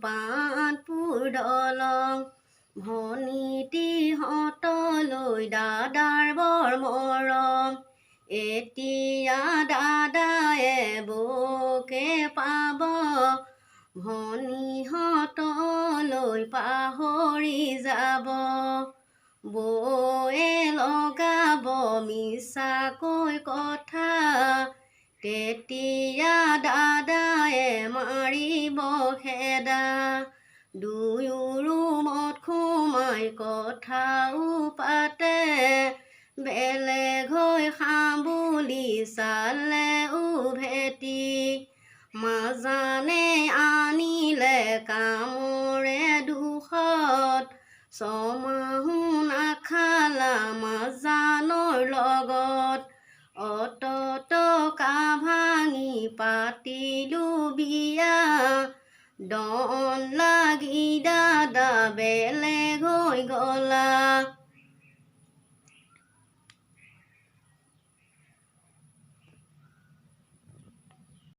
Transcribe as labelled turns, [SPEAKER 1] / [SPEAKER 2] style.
[SPEAKER 1] পাতপুৰ দলং ভনীটিহঁতলৈ দাদাৰ বৰ মৰম এতিয়া দাদায়ে বৌকে পাব ভনীহঁতলৈ পাহৰি যাব বৌয়ে লগাব মিছাকৈ কথা তেতিয়া দাদায়ে মাৰিব খেদা দুয়ো ৰুমত সোমাই কথাও পাতে বেলেগ হৈ খাম বুলি চালে উভেটি মাজানে আনিলে কামৰে দুখত ছমাহো নাখালা মাজানৰ লগত টকা ভাঙি পাতিলো বিয়া ডন লাগি দাদা বেলেগ হৈ গলা।